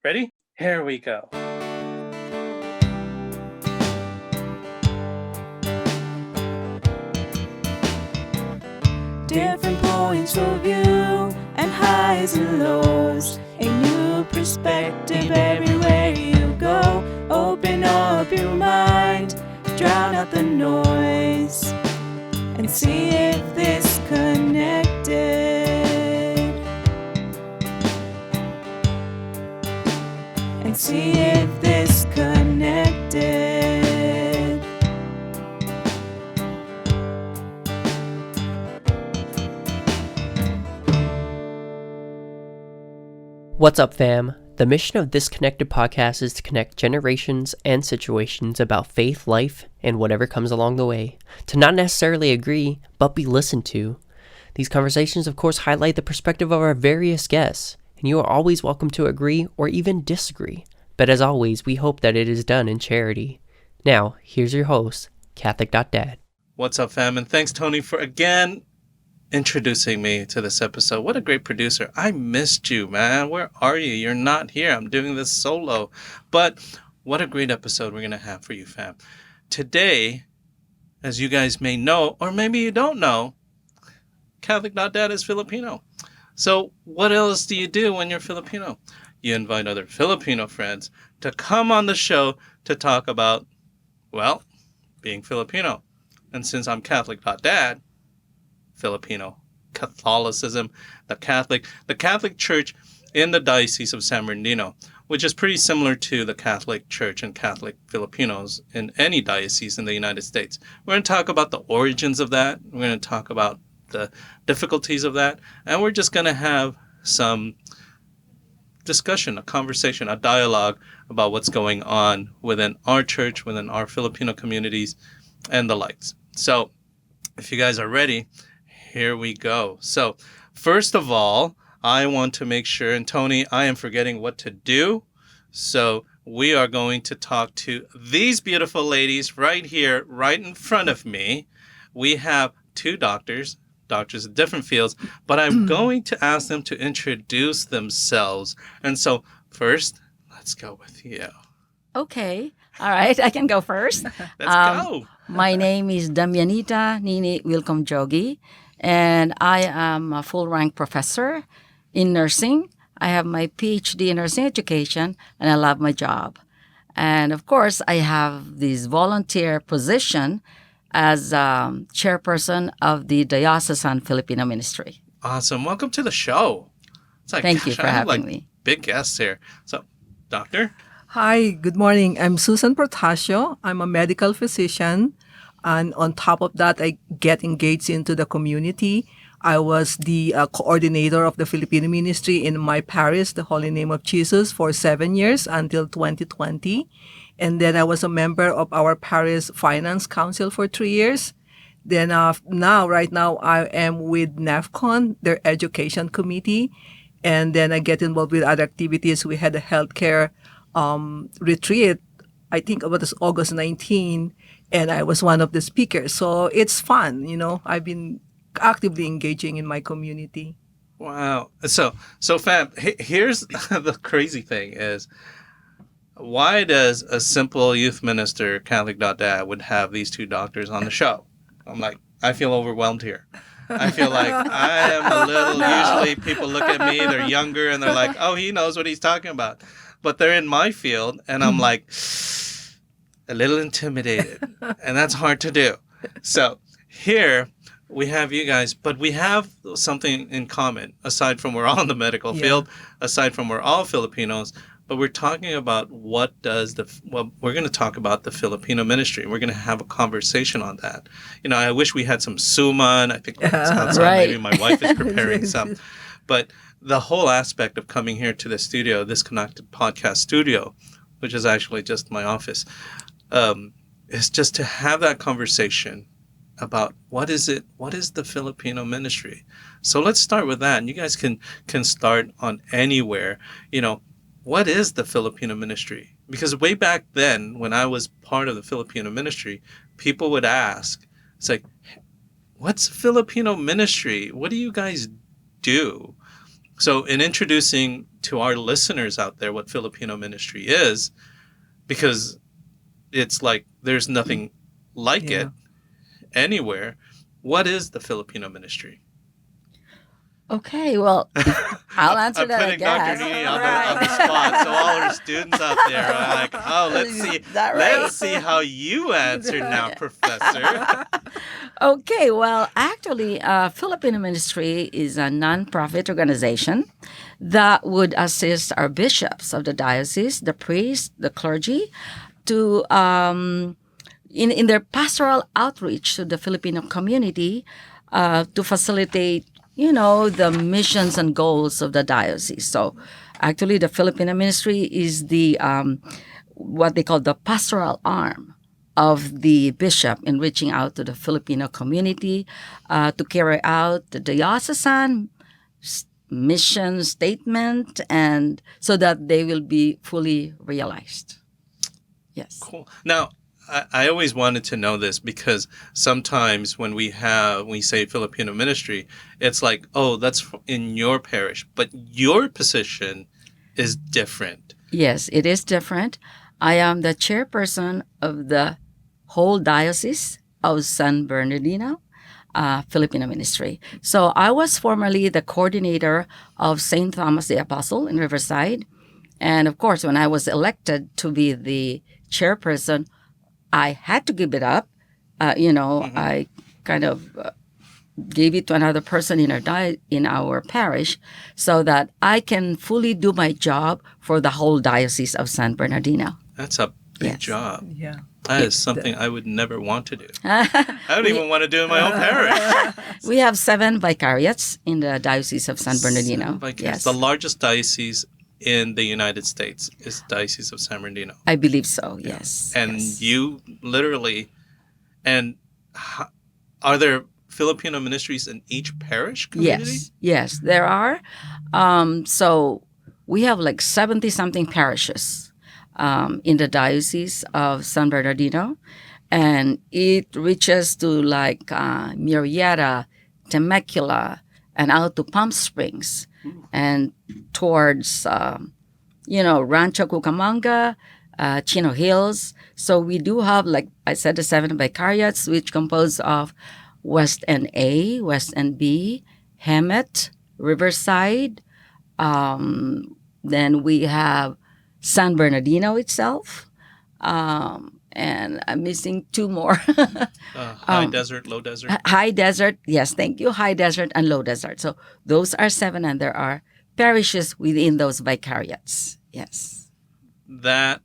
Ready? Here we go. Different points of view and highs and lows. A new perspective everywhere you go. Open up your mind, drown out the noise, and see if this connected. And see if this connected. What's up, fam? The mission of this Connected podcast is to connect generations and situations about faith, life, and whatever comes along the way. To not necessarily agree, but be listened to. These conversations, of course, highlight the perspective of our various guests, and you are always welcome to agree or even disagree. But as always, we hope that it is done in charity. Now, here's your host, Catholic.Dad. What's up, fam? And thanks, Tony, for again introducing me to this episode. What a great producer. I missed you, man. Where are you? You're not here. I'm doing this solo. But what a great episode we're going to have for you, fam. Today, as you guys may know, or maybe you don't know, Catholic.Dad is Filipino. So what else do you do when you're Filipino? You invite other Filipino friends to come on the show to talk about, well, being Filipino. And since I'm Catholic.Dad, Filipino Catholicism, the Catholic Church in the Diocese of San Bernardino, which is pretty similar to the Catholic Church and Catholic Filipinos in any diocese in the United States. We're going to talk about the origins of that. We're going to talk about the difficulties of that. And we're just going to have some discussion, a conversation, a dialogue about what's going on within our church, within our Filipino communities, and the likes. So if you guys are ready, here we go. So first of all, I want to make sure, and Tony, I am forgetting what to do. So we are going to talk to these beautiful ladies right here, right in front of me. We have two doctors in different fields, but I'm going to ask them to introduce themselves. And so first, let's go with you. Okay. All right. I can go first. Let's go. My name is Nini Dyogi, and I am a full-rank professor in nursing. I have my PhD in nursing education, and I love my job. And of course, I have this volunteer position as chairperson of the Diocesan Filipino Ministry. Awesome. Welcome to the show. It's like, Thank you for I have having me. Big guests here. So, Doctor? Hi, good morning. I'm Susan Protacio. I'm a medical physician. And on top of that, I get engaged into the community. I was the coordinator of the Filipino ministry in my parish, the Holy Name of Jesus, for 7 years until 2020. And then I was a member of our parish finance council for 3 years. Then right now, I am with NAFCON, their education committee. And then I get involved with other activities. We had a healthcare retreat, I think it was August 19, and I was one of the speakers. So it's fun, I've been actively engaging in my community. Wow. So fam, here's the crazy thing is, why does a simple youth minister, Catholic.Dad, would have these two doctors on the show? I'm like, I feel overwhelmed here. I feel like I am a little, usually people look at me, they're younger, and they're like, oh, he knows what he's talking about. But they're in my field, and I'm like, a little intimidated. And that's hard to do. So here we have you guys, but we have something in common, aside from we're all in the medical field, aside from we're all Filipinos. But we're talking about we're going to talk about the Filipino ministry. We're going to have a conversation on that. I wish we had some suman. I think that's outside. Right. Maybe my wife is preparing some. But the whole aspect of coming here to the studio, this Connected Podcast studio, which is actually just my office, is just to have that conversation about what is the Filipino ministry. So let's start with that. And you guys can start on anywhere. What is the Filipino ministry? Because way back then, when I was part of the Filipino ministry, people would ask, it's like, what's Filipino ministry? What do you guys do? So in introducing to our listeners out there what Filipino ministry is, because it's like there's nothing like it anywhere, what is the Filipino ministry? Okay, well, I'll answer I'm that, I putting guess. Dr. Nini on the spot, so all our students out there are like, "Oh, let's see, Is that right? let's see how you answer now, Professor." Okay, well, actually, Filipino Ministry is a non-profit organization that would assist our bishops of the diocese, the priests, the clergy, to in their pastoral outreach to the Filipino community to facilitate, the missions and goals of the diocese. So, actually, the Filipino Ministry is the what they call the pastoral arm of the bishop in reaching out to the Filipino community to carry out the diocesan mission statement, and so that they will be fully realized. Yes. Cool. Now, I always wanted to know this because sometimes when we say Filipino ministry, it's like, oh, that's in your parish, but your position is different. Yes, it is different. I am the chairperson of the whole diocese of San Bernardino, Filipino ministry. So I was formerly the coordinator of St. Thomas the Apostle in Riverside. And of course, when I was elected to be the chairperson, I had to give it up. I kind of gave it to another person in our parish so that I can fully do my job for the whole diocese of San Bernardino. That's a big Yes. job. Yeah. That is something I would never want to do. I don't even want to do it in my own parish. We have 7 vicariates in the Diocese of San Bernardino. Yes. The largest diocese in the United States is Diocese of San Bernardino. I believe so, yes. And yes. you literally, are there Filipino ministries in each parish community? Yes, there are. So we have like 70-something parishes in the Diocese of San Bernardino. And it reaches to like Murrieta, Temecula, and out to Palm Springs. And towards, Rancho Cucamonga, Chino Hills. So we do have, like I said, the 7 vicariates, which compose of West End A, West End B, Hemet, Riverside. Then we have San Bernardino itself. And I'm missing 2 more. High desert, low desert. High desert, yes, thank you. High desert and low desert. So those are 7, and there are parishes within those vicariates. Yes. That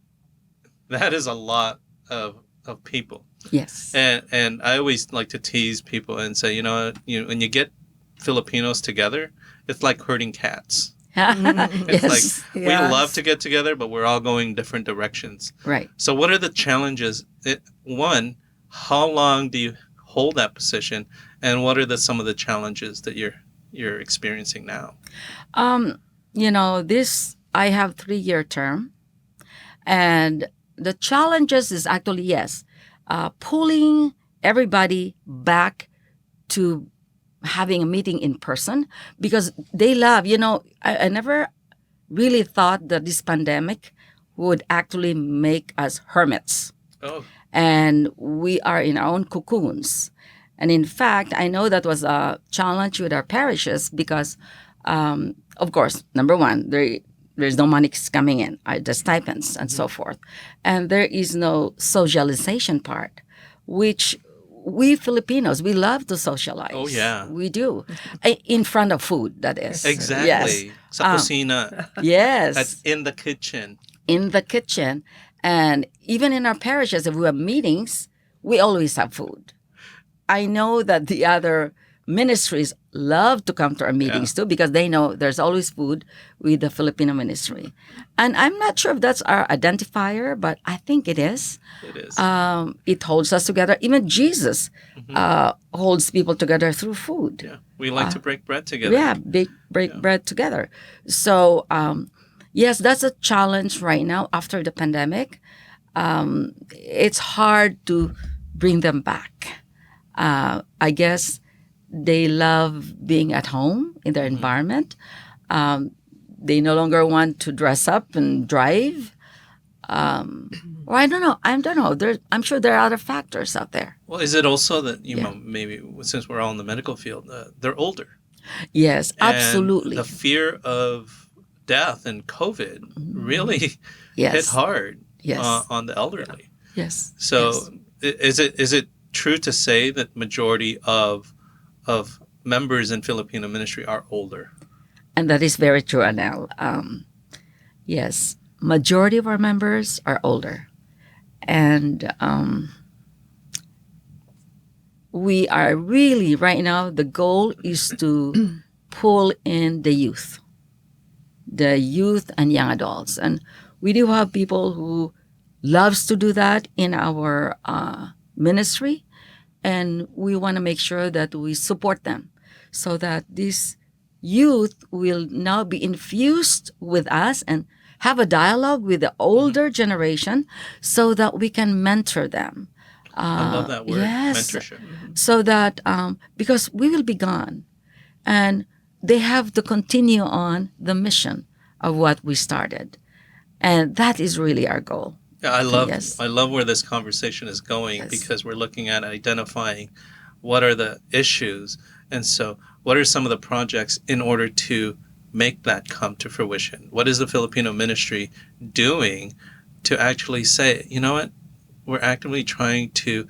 is a lot of people. Yes. And I always like to tease people and say, when you get Filipinos together, it's like herding cats. It's Yes. like we love to get together, but we're all going different directions. Right. So what are the challenges? One, how long do you hold that position, and what are some of the challenges that you're experiencing now? This I have 3-year term, and the challenges is actually pulling everybody back to having a meeting in person, because they love, I never really thought that this pandemic would actually make us hermits. Oh, And we are in our own cocoons. And in fact, I know that was a challenge with our parishes because, of course, number one, there's no money coming in, the stipends and so forth. And there is no socialization part, which we Filipinos, we love to socialize. Oh, yeah. We do. In front of food, that is. exactly. Yes. Sa kusina. Yes. That's in the kitchen. In the kitchen. And even in our parishes, if we have meetings, we always have food. I know that the other ministries love to come to our meetings too, because they know there's always food with the Filipino ministry. And I'm not sure if that's our identifier, but I think it is. It is. It holds us together. Even Jesus holds people together through food. Yeah. We like to break bread together. Yeah, break bread together. So, yes, that's a challenge right now after the pandemic. It's hard to bring them back. I guess they love being at home in their environment. They no longer want to dress up and drive. Or I don't know. I'm sure there are other factors out there. Well, is it also that, you Yeah. know, maybe since we're all in the medical field, they're older? Yes, And absolutely. the fear of death and COVID really hit Yes. hard Yes. on the elderly. Yes. So is it true to say that majority of members in Filipino ministry are older? And that is very true, Arnel. Yes, majority of our members are older, and we are really right now. The goal is to pull in the youth and young adults, and we do have people who loves to do that in our ministry, and we want to make sure that we support them so that this youth will now be infused with us and have a dialogue with the older generation so that we can mentor them. I love that word, yes. mentorship. So that because we will be gone and they have to continue on the mission of what we started. And that is really our goal. Yeah, Yes. I love where this conversation is going Yes. because we're looking at identifying what are the issues, and so what are some of the projects in order to make that come to fruition? What is the Filipino ministry doing to actually say, you know what, we're actively trying to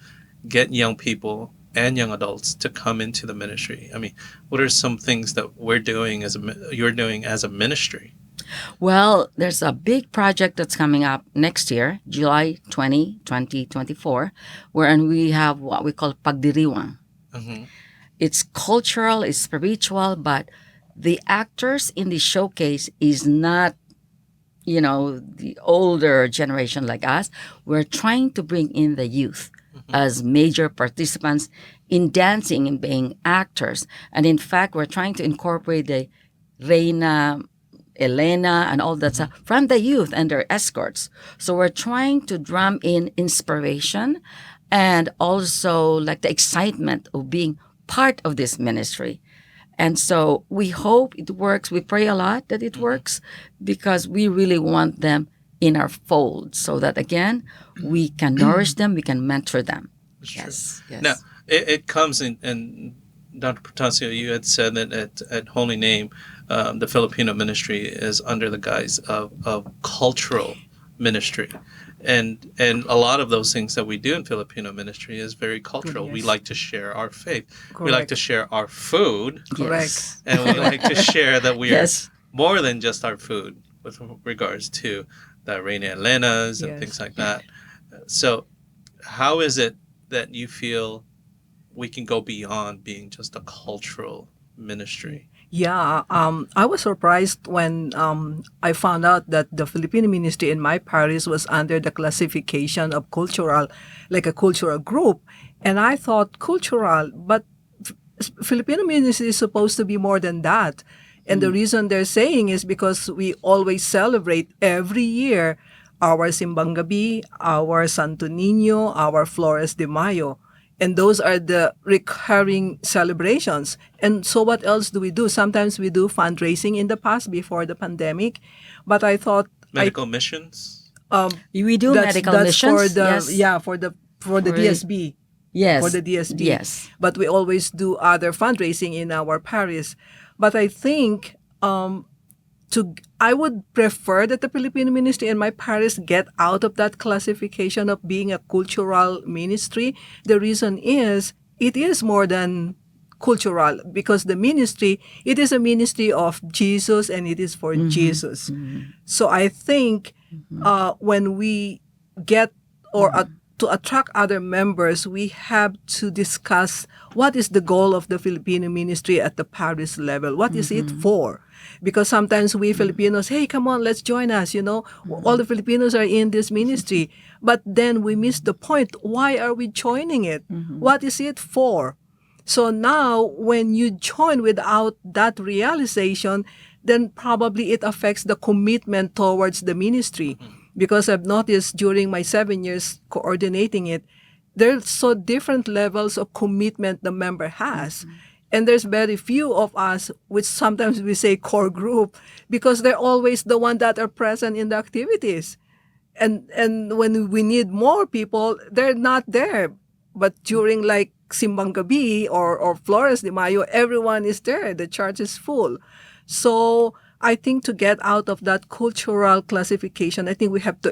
get young people and young adults to come into the ministry? I mean, what are some things that you're doing as a ministry? Well, there's a big project that's coming up next year, July 2024, wherein we have what we call Pagdiriwang. Mm-hmm. It's cultural, it's spiritual, but the actors in the showcase is not, the older generation like us. We're trying to bring in the youth as major participants in dancing and being actors. And in fact, we're trying to incorporate the Reina, Elena, and all that stuff from the youth and their escorts. So we're trying to drum in inspiration and also like the excitement of being part of this ministry. And so we hope it works. We pray a lot that it works because we really want them in our fold so that, again, we can nourish them, we can mentor them. That's true. Yes. Now, it comes in, and Dr. Protacio, you had said that at Holy Name, the Filipino ministry is under the guise of cultural ministry. And a lot of those things that we do in Filipino ministry is very cultural. Yes. We like to share our faith. We Correct. like to share our food. Correct. Yes. And we like to share that we Yes. are more than just our food with regards to the Reina Elenas and Yes. things like that. So how is it that you feel we can go beyond being just a cultural ministry? Yeah, I was surprised when I found out that the Filipino ministry in my parish was under the classification of cultural, like a cultural group. And I thought cultural, but Filipino ministry is supposed to be more than that. And the reason they're saying is because we always celebrate every year our Simbang Gabi, our Santo Niño, our Flores de Mayo. And those are the recurring celebrations. And so what else do we do? Sometimes we do fundraising in the past before the pandemic. But I thought Medical missions? We do medical that's missions. for the yes. for the DSB. Yes. For the DSB. Yes. But we always do other fundraising in our parish. But I think I would prefer that the Filipino ministry in my parish get out of that classification of being a cultural ministry. The reason is it is more than cultural because the ministry, it is a ministry of Jesus and it is for Jesus. So I think when we get to attract other members, we have to discuss what is the goal of the Filipino ministry at the parish level. What is it for? Because sometimes we Filipinos, hey, come on, let's join us. All the Filipinos are in this ministry. But then we miss the point. Why are we joining it? What is it for? So now when you join without that realization, then probably it affects the commitment towards the ministry. Because I've noticed during my 7 years coordinating it, there's so different levels of commitment the member has. And there's very few of us, which sometimes we say core group, because they're always the one that are present in the activities. And when we need more people, they're not there. But during like Simbang Gabi or Flores de Mayo, everyone is there. The church is full. So I think to get out of that cultural classification, I think we have to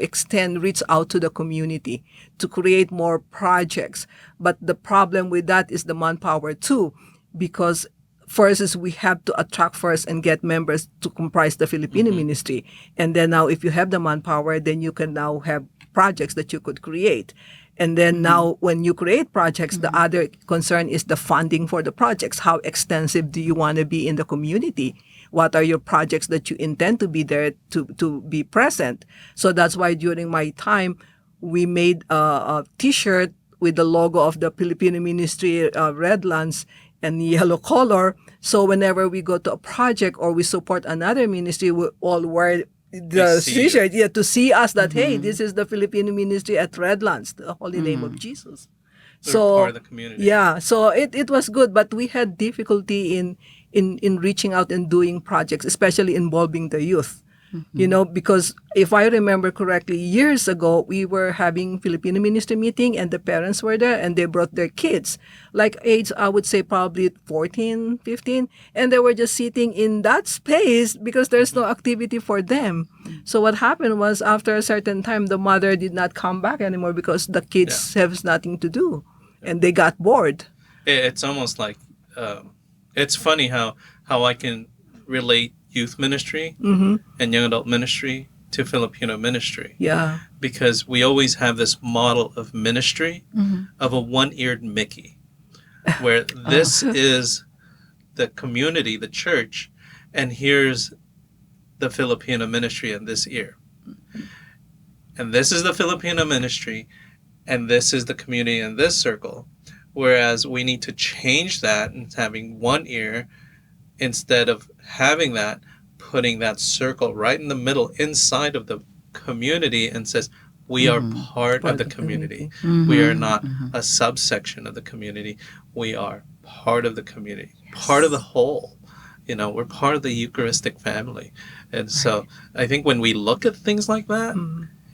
reach out to the community to create more projects. But the problem with that is the manpower too, because first is we have to attract first and get members to comprise the Filipino ministry. And then now if you have the manpower, then you can now have projects that you could create. And then now when you create projects, the other concern is the funding for the projects. How extensive do you want to be in the community? What are your projects that you intend to be there to be present? So that's why during my time, we made a T-shirt with the logo of the Filipino Ministry, red lance and yellow color. So whenever we go to a project or we support another ministry, we all wear the T-shirt, to see us that, hey, this is the Filipino Ministry at Redlands, the Holy Name of Jesus. So part of the community. Yeah, so it was good, but we had difficulty in reaching out and doing projects, especially involving the youth. You know, because if I remember correctly, years ago, we were having Filipino ministry meeting and the parents were there and they brought their kids, like age, I would say probably 14, 15, and they were just sitting in that space because there's no activity for them. So what happened was after a certain time, the mother did not come back anymore because the kids have nothing to do and they got bored. It's almost like, it's funny how I can relate youth ministry and young adult ministry to Filipino ministry. Yeah. Because we always have this model of ministry of a one-eared Mickey, where this is the community, the church, and here's the Filipino ministry in this ear. And this is the Filipino ministry, and this is the community in this circle. Whereas we need to change that and having one ear instead of having that, putting that circle right in the middle inside of the community and says, we are part of the community. We are not a subsection of the community. We are part of the community, part of the whole. You know, we're part of the Eucharistic family. And so I think when we look at things like that,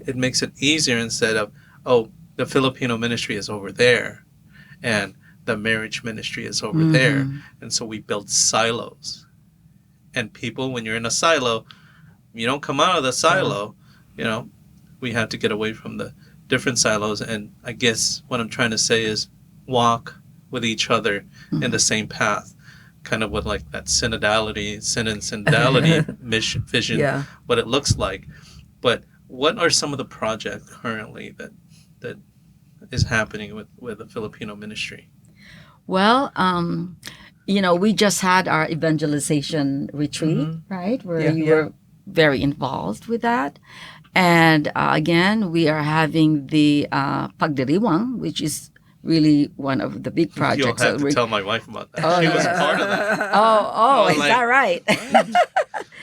it makes it easier instead of, oh, the Filipino ministry is over there and the marriage ministry is over there. And so we build silos. And people, when you're in a silo, you don't come out of the silo. You know, we have to get away from the different silos. And I guess what I'm trying to say is walk with each other in the same path. Kind of what like that synodality, mission, vision, what it looks like. But what are some of the projects currently that is happening with the Filipino ministry? Well, you know, we just had our evangelization retreat, right? Where you were very involved with that. And again, we are having the Pagdiriwang, which is really one of the big projects. You'll have to tell my wife about that. She was part of that. Oh, is that right?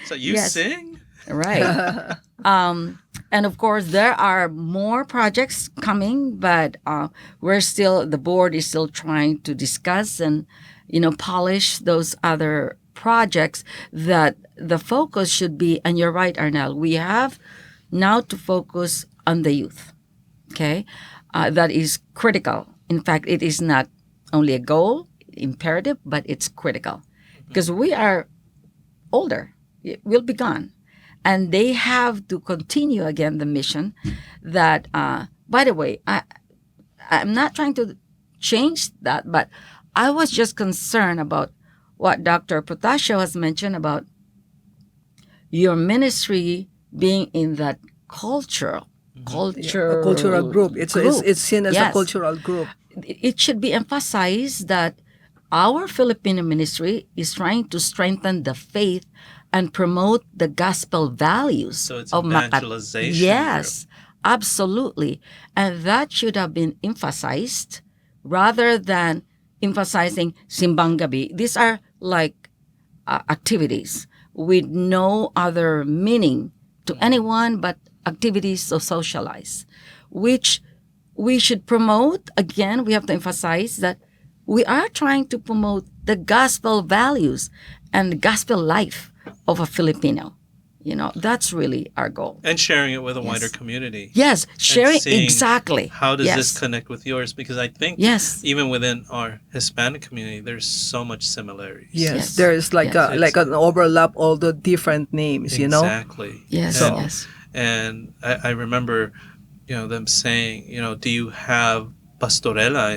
So you sing? Right. And of course, there are more projects coming, but the board is still trying to discuss and, you know, polish those other projects that the focus should be, and you're right, Arnel, we have now to focus on the youth, okay? That is critical. In fact, it is not only a goal, imperative, but it's critical because we are older. We'll be gone. And they have to continue again the mission that, by the way, I'm not trying to change that, but I was just concerned about what Dr. Protacio has mentioned about your ministry being in that cultural group. It's seen as a cultural group. It should be emphasized that our Filipino ministry is trying to strengthen the faith and promote the gospel values. So it's of evangelization. Yes, absolutely. And that should have been emphasized rather than emphasizing Simbang Gabi. These are like activities with no other meaning to anyone but activities to socialize, which we should promote. Again, we have to emphasize that we are trying to promote the gospel values and the gospel life of a Filipino. That's really our goal. And sharing it with a wider Yes. community. Yes, sharing seeing exactly. How does yes. this connect with yours? Because I think Yes. even within our Hispanic community, there's so much similarities. Yes, Yes. there is like Yes. like an overlap all the different names, Exactly. Yes, And, yes. and I remember, them saying, do you have pastorela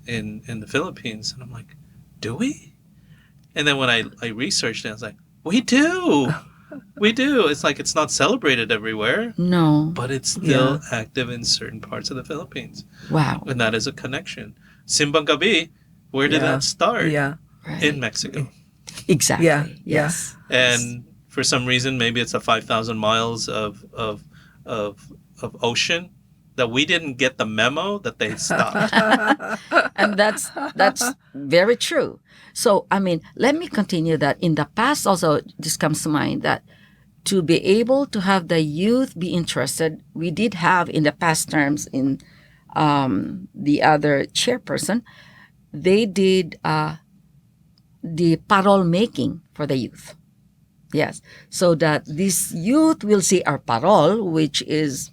in the Philippines? And I'm like, do we? And then when I researched it, I was like, we do. We do. It's like it's not celebrated everywhere, No. but it's still active in certain parts of the Philippines. Wow. And that is a connection. Simbang Gabi, where did Yeah. that start? Yeah. Right. In Mexico. Exactly. Yeah, yeah. Yes. And for some reason, maybe it's the 5,000 miles of ocean that we didn't get the memo that they stopped. And that's very true. So let me continue that. In the past also, this comes to mind that to be able to have the youth be interested, we did have in the past terms in the other chairperson, they did the parol making for the youth. Yes, so that this youth will see our parol, which is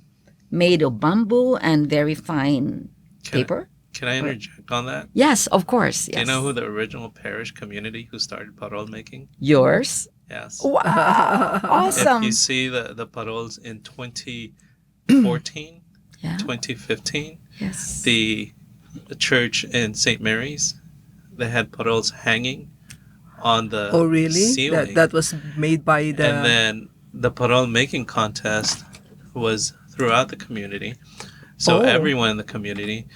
made of bamboo and very fine paper. Can I interject on that? Yes, of course. Yes. Do you know who the original parish community who started parol making? Yours? Yes. Wow, awesome. If you see the parols in 2014, Yeah. 2015, Yes. the church in St. Mary's, they had parols hanging on the Oh, really? ceiling. That was made by the. And then the parol making contest was throughout the community. So Oh. everyone in the community,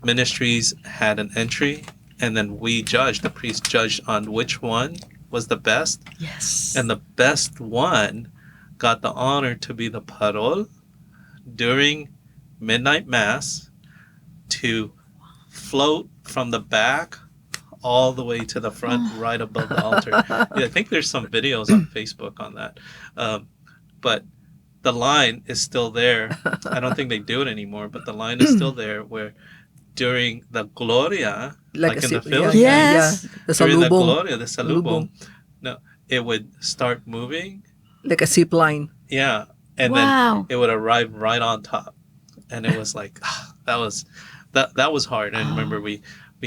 ministries had an entry, and then we judged, the priest judged on which one was the best. Yes. And the best one got the honor to be the parol during midnight mass to float from the back all the way to the front, right above the altar. Yeah, I think there's some videos on Facebook on that. But the line is still there. I don't think they do it anymore, but the line is still there where during the Gloria, like in the Philippines, Yes. The during the salubong. Gloria, the salubong, no, it would start moving. Like a zip line. Yeah. And Wow. then it would arrive right on top. And it was like, that was hard. And I remember we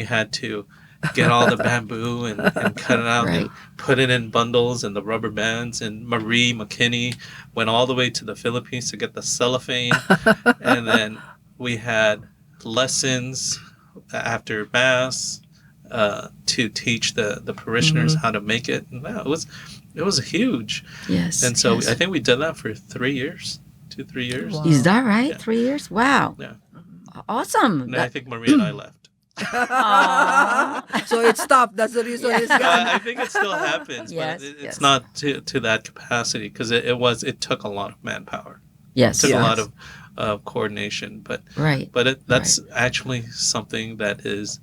had to get all the bamboo and cut it out and Right. put it in bundles and the rubber bands. And Marie McKinney went all the way to the Philippines to get the cellophane. And then we had lessons after mass to teach the parishioners how to make it. And it was huge. Yes. And so yes. I think we did that for 3 years, 2-3 years. Wow. Is that right? Yeah. 3 years? Wow. Yeah. Awesome. And I think Marie and I left. So it stopped. That's the reason it's gone. I think it still happens, Yes, but it's yes. not to that capacity because it took a lot of manpower. Yes. It took Yes. a lot of coordination, but Right. that's actually something that is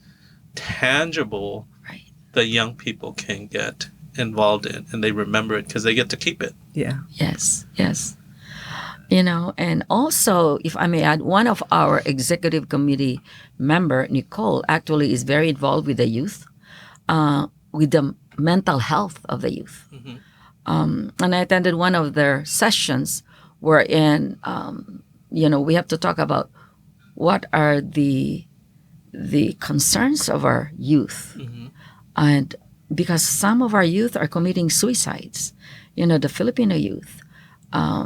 tangible. Right. That young people can get involved in, and they remember it because they get to keep it. Yeah. Yes, yes. And also, if I may add, one of our executive committee member, Nicole, actually is very involved with the youth, with the mental health of the youth. And I attended one of their sessions wherein, we have to talk about what are the concerns of our youth. And because some of our youth are committing suicides, the Filipino youth,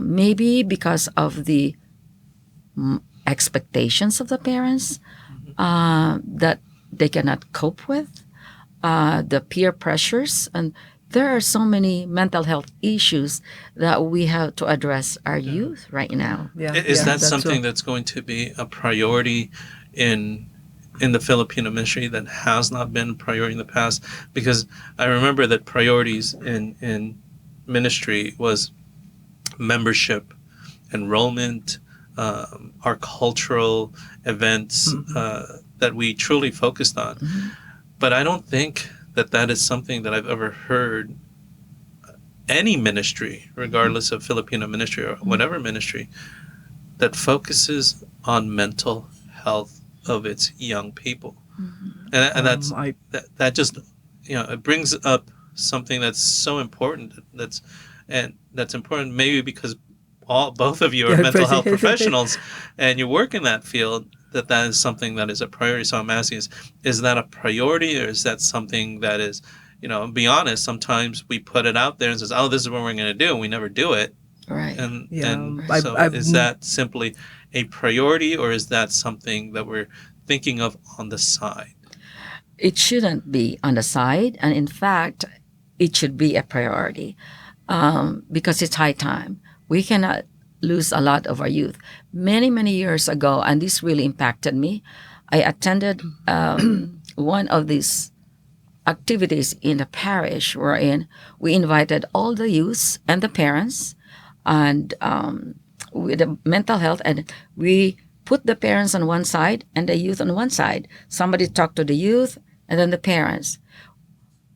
maybe because of the expectations of the parents that they cannot cope with, the peer pressures, and there are so many mental health issues that we have to address our youth right now. Yeah. Is yeah, that that's something true. that's going to be a priority in the Filipino ministry that has not been a priority in the past? Because I remember that priorities in ministry was membership, enrollment, our cultural events that we truly focused on. But I don't think that is something that I've ever heard any ministry, regardless of Filipino ministry or whatever ministry, that focuses on mental health of its young people. And I that just, it brings up something that's so important. That's important maybe because both of you are mental health professionals and you work in that field. That is something that is a priority. So I'm asking is that a priority, or is that something that is, be honest, sometimes we put it out there and says, oh, this is what we're going to do, and we never do it. Right. And I've- so I've- is that simply a priority, or is that something that we're thinking of on the side? It shouldn't be on the side, and in fact, it should be a priority, because it's high time. We cannot lose a lot of our youth. Many years ago, and this really impacted me, I attended one of these activities in the parish wherein we invited all the youths and the parents and with the mental health, and we put the parents on one side and the youth on one side. Somebody talked to the youth and then the parents.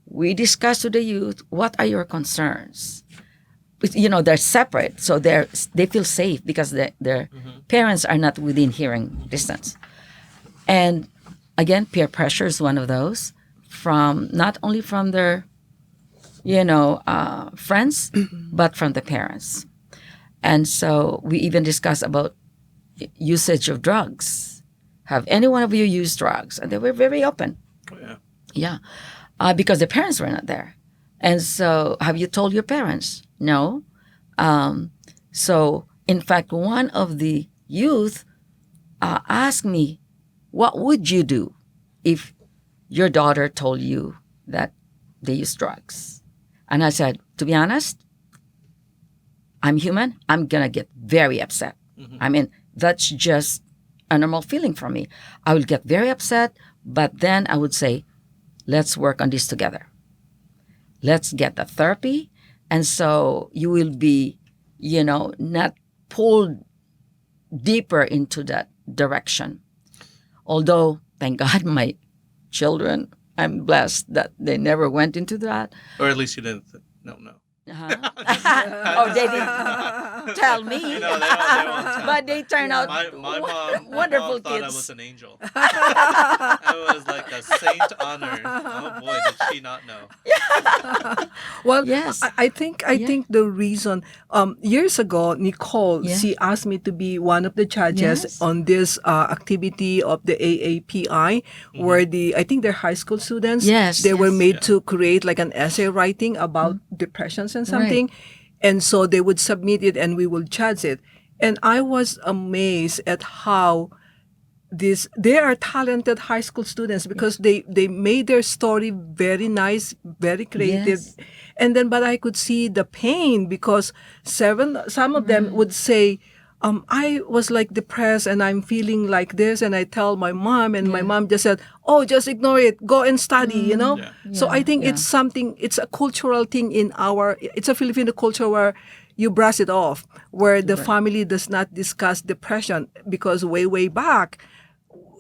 We discussed to the youth, what are your concerns? They're separate, so they feel safe because their parents are not within hearing distance. And again, peer pressure is one of those, from not only from their friends, but from the parents. And so we even discussed about usage of drugs. Have any one of you used drugs? And they were very open. Oh, yeah. Yeah, because the parents were not there. And so, have you told your parents? No. So, in fact, one of the youth asked me, what would you do if your daughter told you that they use drugs? And I said, to be honest, I'm human. I'm going to get very upset. I mean, that's just a normal feeling for me. I will get very upset, but then I would say, let's work on this together. Let's get the therapy. And so you will be, not pulled deeper into that direction. Although, thank God, my children, I'm blessed that they never went into that. Or at least you didn't. No. Oh, they didn't tell me. They won't tell. But they turned out My mom, wonderful thought I kids. was an angel. I was like a saint on earth. Oh boy, did she not know? Well, Yes. I think the reason years ago, Nicole, Yeah. she asked me to be one of the judges Yes. on this activity of the AAPI, where I think they're high school students. Yes, they were yes. made to create like an essay writing about depressions and something, and so they would submit it and we would judge it. And I was amazed at how they are talented high school students because they made their story very nice, very creative. Yes. And then, but I could see the pain because some of them would say, I was like depressed and I'm feeling like this, and I tell my mom, and my mom just said, oh, just ignore it, go and study, Yeah. So I think it's something, it's a cultural thing it's a Filipino culture where you brush it off, where the family does not discuss depression, because way back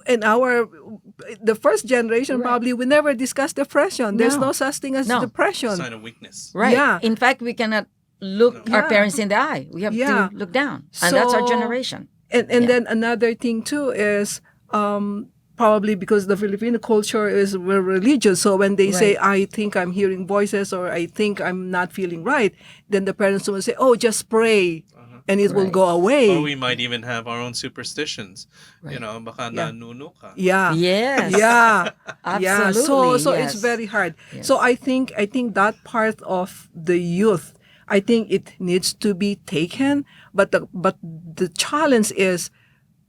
in the first generation, probably we never discussed depression. There's no such thing as No. depression. Sign of weakness. Right. Yeah. In fact, we cannot look our Yeah. parents in the eye. We have Yeah. to look down. And that's our So- generation. And then another thing too is probably because the Filipino culture is we're religious. So when they say, I think I'm hearing voices, or I think I'm not feeling right, then the parents will say, oh, just pray and it will go away. Or we might even have our own superstitions. Baka nanuno ka. Yeah. Yes. Yeah. Absolutely. So yes. it's very hard. Yes. So I think that part of the youth, I think it needs to be taken, but the challenge is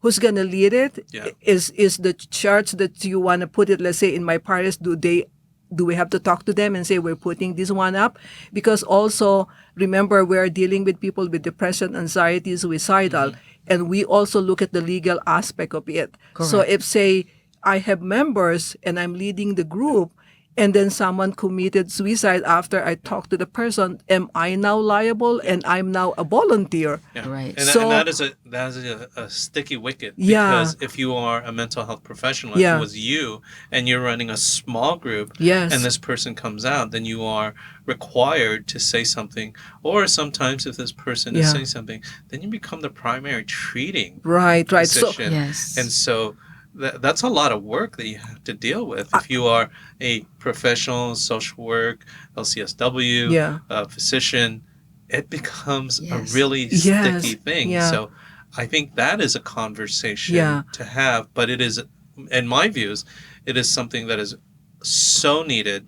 who's gonna lead it? Yeah. Is the church that you want to put it? Let's say in my parish, do we have to talk to them and say we're putting this one up? Because also remember, we're dealing with people with depression, anxiety, suicidal, and we also look at the legal aspect of it. So if say I have members and I'm leading the group, and then someone committed suicide after I talked to the person, am I now liable and I'm now a volunteer? Yeah. Right. And, So- that is a sticky wicket. Yeah. Because if you are a mental health professional, if Yeah. it was you and you're running a small group, Yes. and this person comes out, then you are required to say something. Or sometimes if this person is Yeah. saying something, then you become the primary treating Right. So physician. Yes. And so that's a lot of work that you have to deal with if you are a professional social work, LCSW, Yeah. physician. It becomes a Yes. really Yes. sticky thing. Yeah. So I think that is a conversation Yeah. to have, but it is, in my views, it is something that is so needed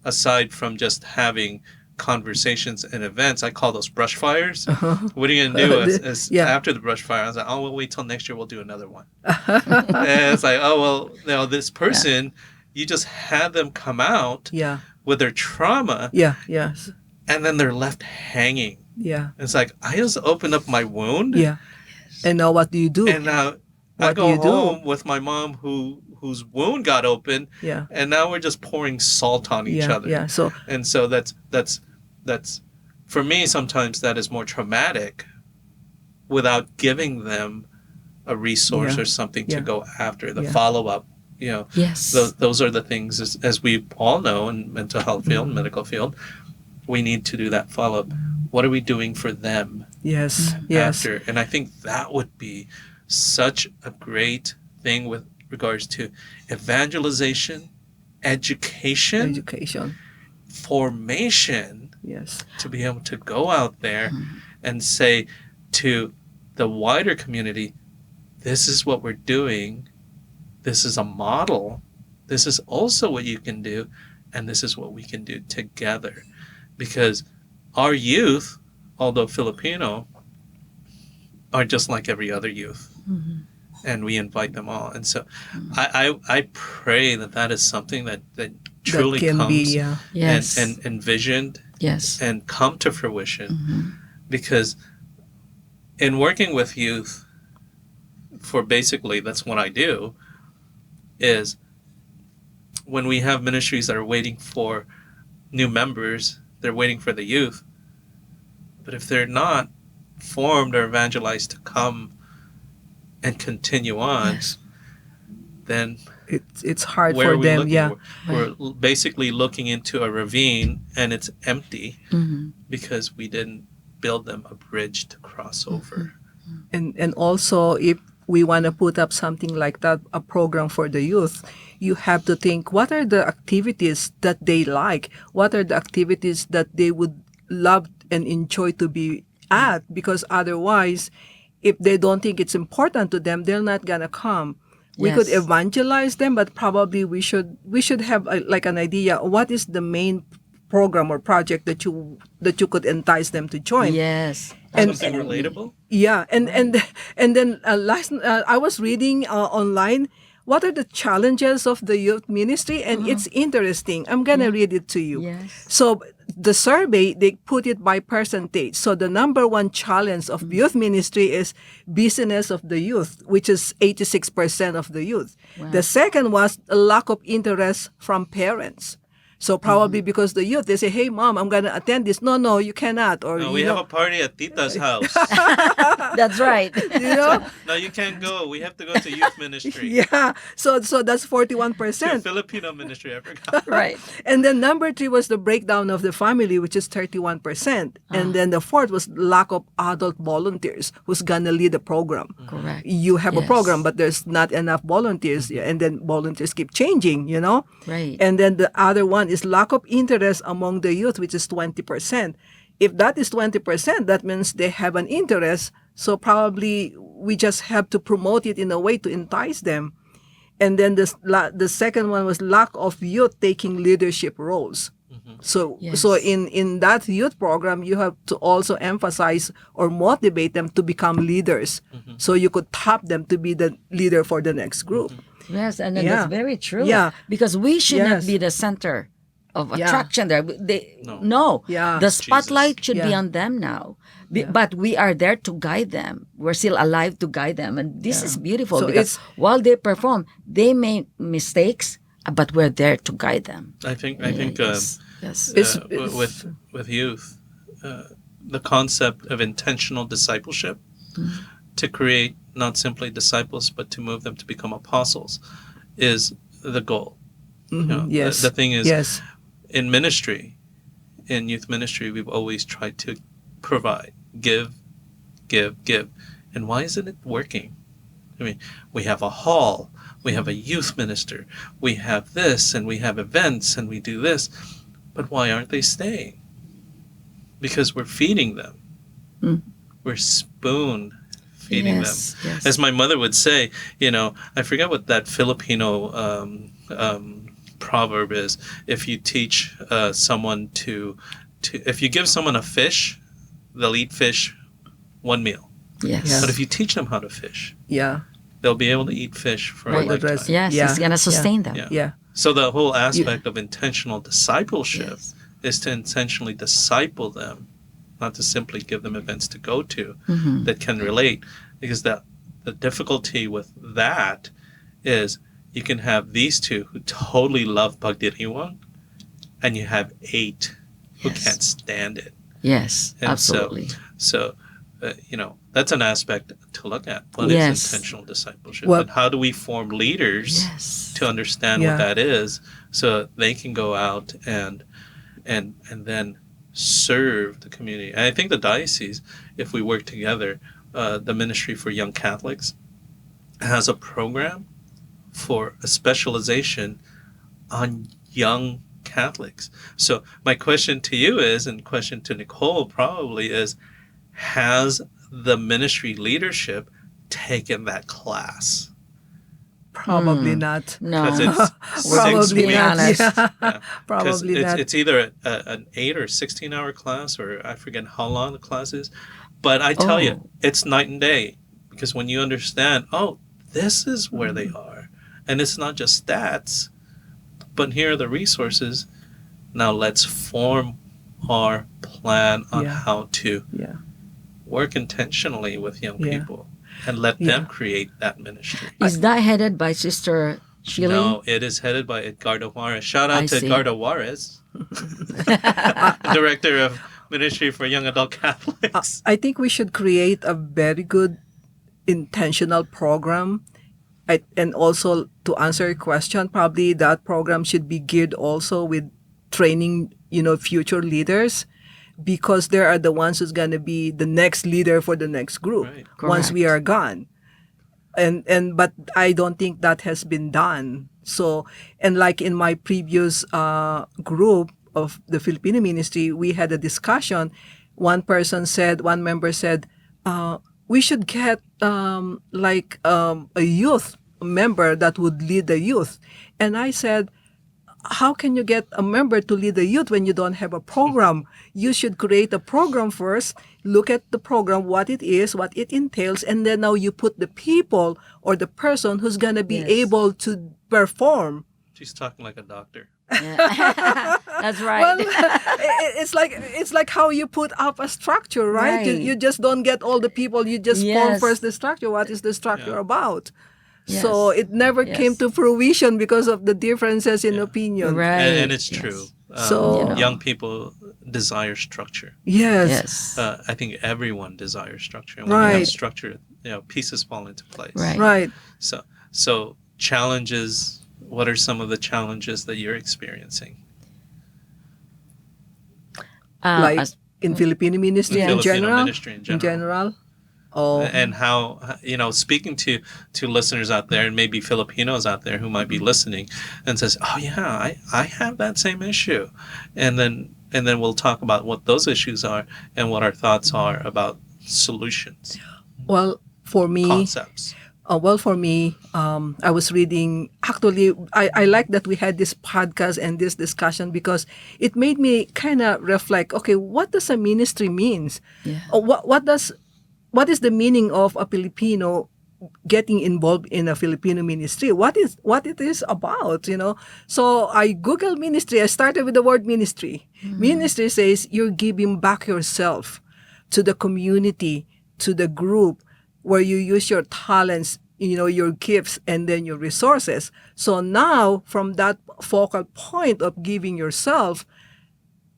aside from just having conversations and events. I call those brush fires. What are you going to do is Yeah. after the brush fire? I was like, oh, we'll wait till next year. We'll do another one. And it's like, oh, well, this person, you just had them come out Yeah. with their trauma Yeah. Yes. and then they're left hanging. Yeah. It's like, I just opened up my wound. Yeah. And now what do you do? And now I What do go you do? home with my mom whose wound got open. Yeah. And now we're just pouring salt on each Yeah. other. Yeah. So And so that's for me, sometimes that is more traumatic without giving them a resource Yeah. or something to Yeah. go after, the Yeah. follow-up. Yes. Those are the things, as we all know in mental health field, medical field, we need to do that follow-up. What are we doing for them yes. Yes. after? And I think that would be such a great thing with regards to evangelization, education, Education. formation, Yes. to be able to go out there and say to the wider community, this is what we're doing. This is a model. This is also what you can do. And this is what we can do together. Because our youth, although Filipino, are just like every other youth. And we invite them all. And so I pray that is something that truly that can comes be. Yeah. Yes. and envisioned Yes. and come to fruition. Because in working with youth, for basically that's what I do, is when we have ministries that are waiting for new members, they're waiting for the youth. But if they're not formed or evangelized to come and continue on, Yes. then It's hard where for are we them. looking? Yeah. We're basically looking into a ravine and it's empty because we didn't build them a bridge to cross over. And also, if we want to put up something like that, a program for the youth, you have to think, what are the activities that they like? What are the activities that they would love and enjoy to be at? Because otherwise, if they don't think it's important to them, they're not gonna come. We could Yes. evangelize them, but probably we should have like an idea. What is the main program or project that you could entice them to join? Yes. Something relatable? Yeah, and then I was reading online. What are the challenges of the youth ministry? And it's interesting. I'm gonna read it to you. Yes. So the survey, they put it by percentage. So the number one challenge of youth ministry is busyness of the youth, which is 86% of the youth. The second was a lack of interest from parents. So probably because the youth, they say, hey, mom, I'm going to attend this. No, you cannot. Or No, we have a party at Tita's house. That's right. you know? No, you can't go. We have to go to youth ministry. Yeah. So that's To 41%. Filipino ministry, I forgot. Right. And then number 3 was the breakdown of the family, which is 31%. And then the fourth was lack of adult volunteers who's going to lead the program. Correct. You have a Yes. program, but there's not enough volunteers. And then volunteers keep changing, you know? Right. And then the other one is lack of interest among the youth, which is 20%. If that is 20%, that means they have an interest. So probably we just have to promote it in a way to entice them. And then the second one was lack of youth taking leadership roles. So Yes. so in that youth program, you have to also emphasize or motivate them to become leaders. So you could tap them to be the leader for the next group. Yes, and then Yeah. that's very true. Yeah. Because we should not Yes. be the center of Yeah. attraction there. No. Yeah. The spotlight should be Yeah. on them now. But we are there to guide them. We're still alive to guide them. And this is beautiful So because while they perform, they make mistakes, but we're there to guide them. I think Yes. Yes. with youth, the concept of intentional discipleship to create not simply disciples but to move them to become apostles is the goal. You know, Yes. the thing is, Yes. in ministry, in youth ministry, we've always tried to provide, give, and why isn't it working? I mean, we have a hall, we have a youth minister, we have this, and we have events, and we do this. But why aren't they staying? Because we're feeding them. We're spoon feeding them. Yes. As my mother would say, I forget what that Filipino proverb is. If you teach someone if you give someone a fish, they'll eat fish one meal. Yes. But if you teach them how to fish, Yeah. they'll be able to eat fish for a Right. lifetime. rest- Yes, Yeah. it's gonna sustain them. Yeah. Yeah. So the whole aspect of intentional discipleship Yes. is to intentionally disciple them, not to simply give them events to go to that can relate. Because the difficulty with that is you can have these two who totally love pagdiriwang, and you have 8 who Yes. can't stand it. Yes, And absolutely. So, that's an aspect to look at. What is Yes. intentional discipleship? Well- And how do we form leaders Yes. to understand Yeah. what that is so they can go out and then serve the community? And I think the diocese, if we work together, the Ministry for Young Catholics has a program for a specialization on young Catholics. So my question to you is, and question to Nicole probably is, has the ministry leadership taken that class? Probably not. No, Because it's We're 6 being weeks. honest. Yeah. Yeah. 'Cause Probably not. it's either an 8 or 16-hour class, or I forget how long the class is. But I tell you, Oh. it's night and day. Because when you understand, this is where they are. And it's not just stats, but here are the resources. Now let's form our plan on Yeah. how to Yeah. work intentionally with young Yeah. people and let Yeah. them create that ministry. Is that headed by Sister Shirley? No, it is headed by Edgardo Juarez. Shout out I to see. Edgardo Juarez, Director of Ministry for Young Adult Catholics. I think we should create a very good intentional program. And also, to answer your question, probably that program should be geared also with training, future leaders, because they are the ones who's going to be the next leader for the next group Right. once we Correct. are gone. But I don't think that has been done. So, and like in my previous group of the Filipino ministry, we had a discussion. One member said, we should get a youth member that would lead the youth. And I said, how can you get a member to lead the youth when you don't have a program? You should create a program first, look at the program, what it is, what it entails, and then now you put the people or the person who's going to be Yes. able to perform. She's talking like a doctor. That's right. Well, it's like how you put up a structure, right? Right. You just don't get all the people. You just form Yes. first the structure. What is the structure Yeah. about? Yes. So it never came Yes. to fruition because of the differences in opinion. Right. And it's yes. true. So- young people desire structure. Yes. Yes. I think everyone desires structure. And when you Right. have structure, pieces fall into place. Right. Right. So challenges, what are some of the challenges that you're experiencing? Like As- in Filipino ministry The in Filipino general. ministry in general. Oh. And how, speaking to listeners out there, and maybe Filipinos out there who might be listening and says, oh yeah, I have that same issue. And then we'll talk about what those issues are and what our thoughts are about solutions, Well, for me, concepts. I was reading. Actually, I like that we had this podcast and this discussion because it made me kind of reflect. Okay, what does a ministry means? Yeah. What is the meaning of a Filipino getting involved in a Filipino ministry? What it is about? So I Googled ministry. I started with the word ministry. Ministry says you're giving back yourself to the community, to the group, where you use your talents, your gifts, and then your resources. So now, from that focal point of giving yourself,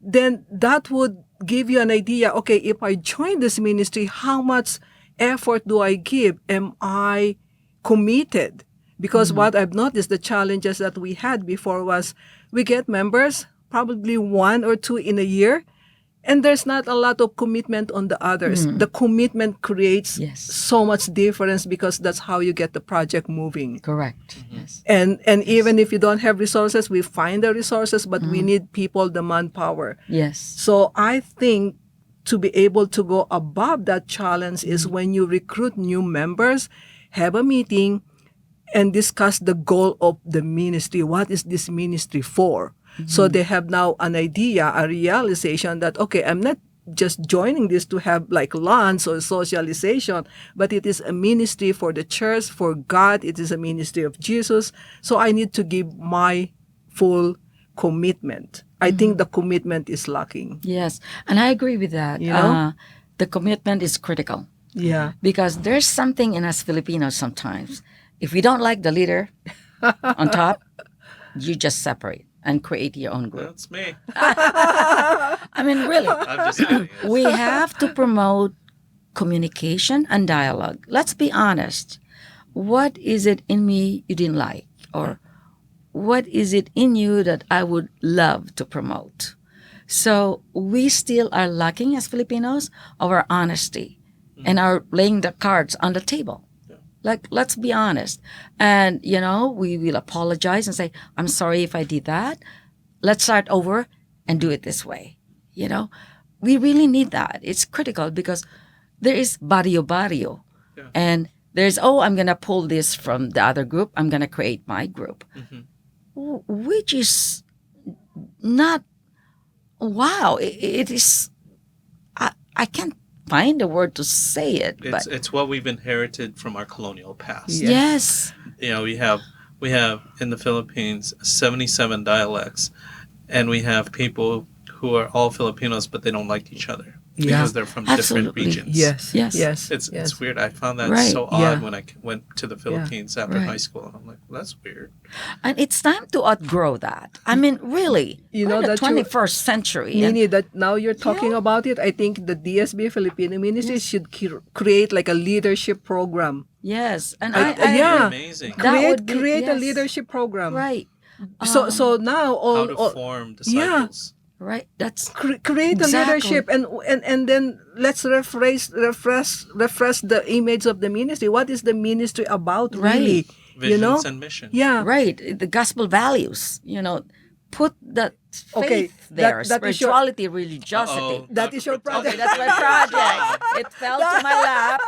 then that would give you an idea, okay, if I join this ministry, how much effort do I give? Am I committed? Because what I've noticed, the challenges that we had before was we get members, probably 1 or 2 in a year, And there's not a lot of commitment on the others. The commitment creates Yes. so much difference because that's how you get the project moving. Correct. Yes. And even if you don't have resources, we find the resources, but we need people, the manpower. Yes. So I think to be able to go above that challenge is when you recruit new members, have a meeting, and discuss the goal of the ministry. What is this ministry for? So they have now an idea, a realization that, okay, I'm not just joining this to have like lunch or socialization, but it is a ministry for the church, for God. It is a ministry of Jesus. So I need to give my full commitment. I think the commitment is lacking. Yes. And I agree with that. You know? The commitment is critical Yeah. because there's something in us Filipinos sometimes. If we don't like the leader on top, you just separate and create your own group. That's me. I mean, really. I'm just kidding. We have to promote communication and dialogue. Let's be honest. What is it in me you didn't like? Or what is it in you that I would love to promote? So we still are lacking as Filipinos of our honesty and our laying the cards on the table. Like, let's be honest. And, we will apologize and say, I'm sorry if I did that. Let's start over and do it this way. We really need that. It's critical because there is barrio. Yeah. And there's, I'm going to pull this from the other group. I'm going to create my group. Which is not, wow. It is, I can't find a word to say it. It's what we've inherited from our colonial past. Yes. We have in the Philippines 77 dialects, and we have people who are all Filipinos, but they don't like each other because they're from different Absolutely. regions. Yes. Yes. Yes. It's weird. I found that Right. so odd Yeah. when I went to the Philippines after Right. high school. I'm like, well, that's weird. And it's time to outgrow that. I mean, really. You we're know in the that you- 21st century. and- Nini, that now you're talking about it, I think the DSB Filipino Ministry should create like a leadership program. yes. And I- I yeah. Amazing. That would be- Create a yes. leadership program. Right. So now How to all form yeah. disciples. Right. That's create a Exactly. leadership and then let's refresh the image of the ministry. What is the ministry about really? Visions and mission. Yeah. right. The gospel values, put that faith Okay, there. that is your- Spirituality, religiosity. Uh-oh. That is your Dr. project. That's my project. It fell to my lap.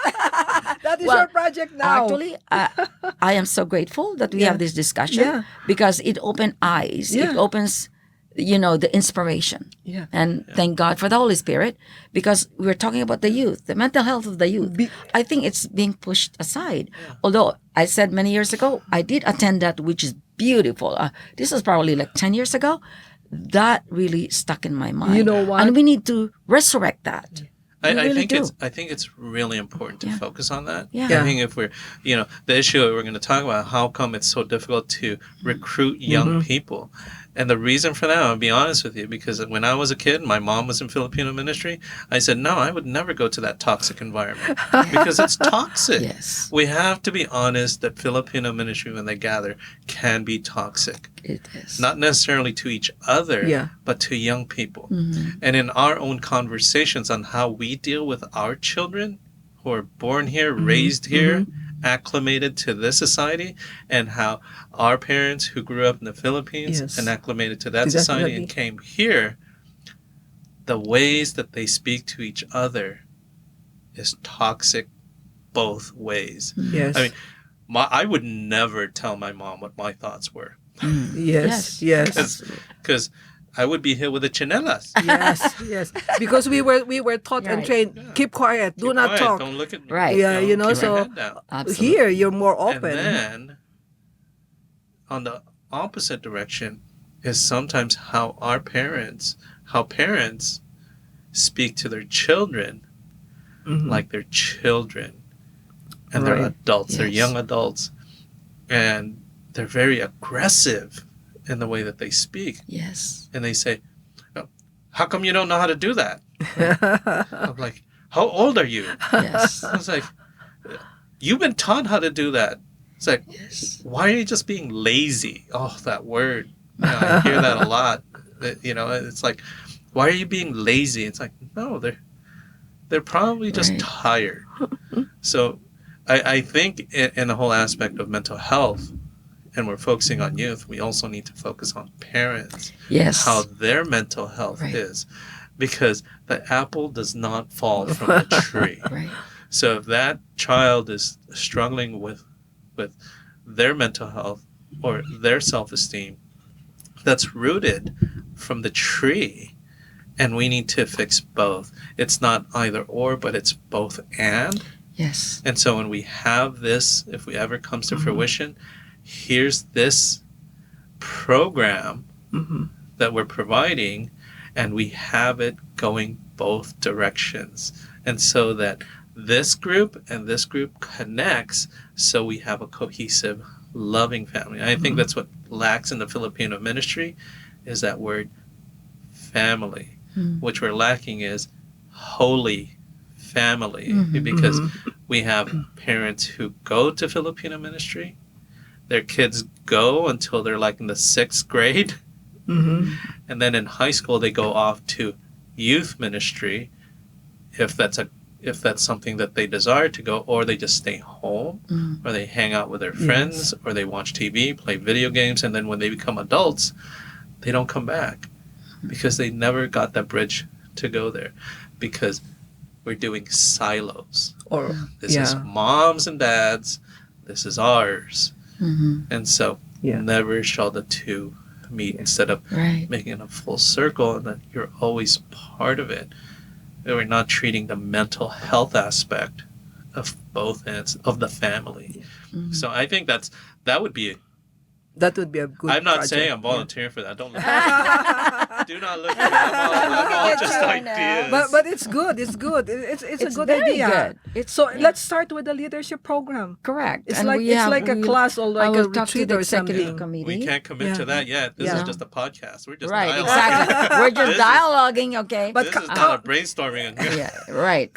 That is Well, your project now. Actually, I am so grateful that we Yeah. have this discussion Yeah. because it opened eyes. It Yeah. opens, the inspiration. Yeah. And thank God for the Holy Spirit because we're talking about the youth, the mental health of the youth. I think it's being pushed aside. Although I said many years ago, I did attend that, which is beautiful. This was probably like 10 years ago. That really stuck in my mind. You know what? And we need to resurrect that. I really think do. I think it's really important to Yeah. focus on that. Yeah. Yeah. I think if we're, the issue that we're going to talk about, how come it's so difficult to recruit young people? And the reason for that, I'll be honest with you, because when I was a kid, my mom was in Filipino ministry. I said, no, I would never go to that toxic environment because it's toxic. Yes. We have to be honest that Filipino ministry, when they gather, can be toxic. It is. Not necessarily to each other, Yeah. but to young people. And in our own conversations on how we deal with our children who are born here, raised here, acclimated to this society, and how our parents who grew up in the Philippines Yes. and acclimated to that Definitely. society and came here, the ways that they speak to each other is toxic both ways. Yes. I mean, I would never tell my mom what my thoughts were. yes. Yes. Yes. Because I would be here with the chinelas. Yes. Yes. Because we were taught and Right. trained, keep quiet, do Keep not quiet, talk. Don't look at me. Right. Yeah, Keep your so head down. Absolutely. here you're more And open. then, on the opposite direction, is sometimes how parents speak to their children like they're children. And they're Right. adults, they're Yes. young adults. And they're very aggressive in the way that they speak. Yes. And they say, "Oh, how come you don't know how to do that?" I'm like, how old are you? Yes. I was like, you've been taught how to do that. It's like, Yes. why are you just being lazy? Oh, that word. I hear that a lot. It's like, why are you being lazy? It's like, no, they're probably just Right. tired. So I think in the whole aspect of mental health, and we're focusing on youth, we also need to focus on parents, Yes. how their mental health Right. is, because the apple does not fall from the tree. Right. So if that child is struggling with their mental health or their self-esteem, that's rooted from the tree, and we need to fix both. It's not either or, but it's both and. Yes. And so when we have this, if we ever comes to fruition, here's this program that we're providing, and we have it going both directions. And so that this group and this group connects, so we have a cohesive, loving family. I think that's what lacks in the Filipino ministry, is that word family. Which we're lacking is holy family, because we have parents who go to Filipino ministry, their kids go until they're like in the 6th grade, and then in high school they go off to youth ministry, if that's something that they desire to go, or they just stay home, or they hang out with their friends, or they watch TV, play video games, and then when they become adults, they don't come back because they never got that bridge to go there, because we're doing silos. Or This is moms and dads, this is ours. And so never shall the two meet, instead of Right. making it a full circle, and that you're always part of it. We're not treating the mental health aspect of both ends of the family. So I think that would be. that would be a good. I'm not project. saying I'm volunteering for that. Don't look at me. Do not look at me. I'm all just ideas. But it's good. It's good. It's a It's good very idea. good. It's So let's start with the leadership program. correct. It's And like we have- a we- class or I like will a talk to retreat the or executive something. committee. We can't commit to that yet. This Yeah. is just a podcast. We're just Right, dialoguing. exactly. We're just This is- dialoguing, okay? But This is not a brainstorming. yeah, right.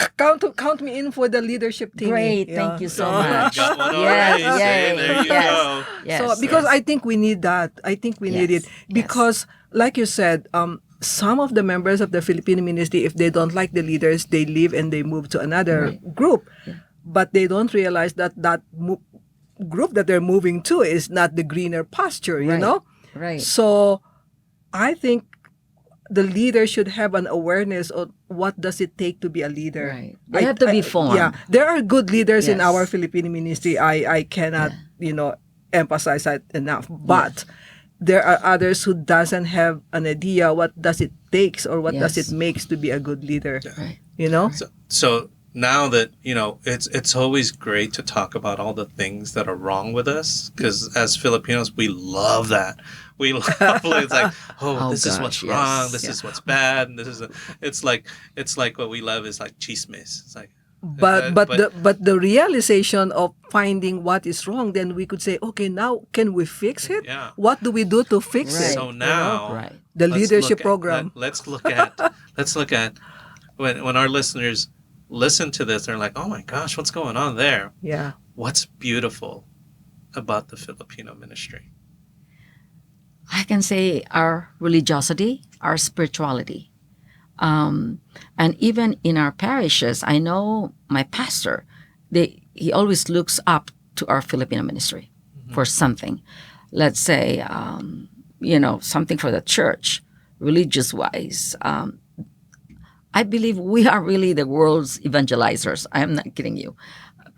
Count me in for the leadership team. Great, thank you so much. Got one Yes, already. See, yay, there you yes. go. Yes, So because yes. I think we need that. I think we need it Yes, yes. because, like you said, some of the members of the Filipino ministry, if they don't like the leaders, they leave and they move to another group. But they don't realize that group that they're moving to is not the greener pasture. You Right. know. Right. So I think the leader should have an awareness of what does it take to be a leader. Right. They have to be formed. Yeah, there are good leaders in Yes. our Filipino ministry. I cannot emphasize that enough. But there are others who doesn't have an idea what does it takes or what does Yes. it makes to be a good leader. Right. You know. So now that it's always great to talk about all the things that are wrong with us, because as Filipinos we love that. We love it's like, Oh, this is gosh, what's yes. wrong, this is what's bad, and it's like what we love is like chismes. It's like, But the realization of finding what is wrong, then we could say, okay, now can we fix it? Yeah. What do we do to fix Right. it? so now Right. The let's leadership look at- program. let's look at when our listeners listen to this, they're like, oh my gosh, what's going on there? Yeah. What's beautiful about the Filipino ministry? I can say our religiosity, our spirituality. And even in our parishes, I know my pastor, he always looks up to our Filipino ministry for something. Let's say, something for the church, religious-wise. I believe we are really the world's evangelizers. I am not kidding you.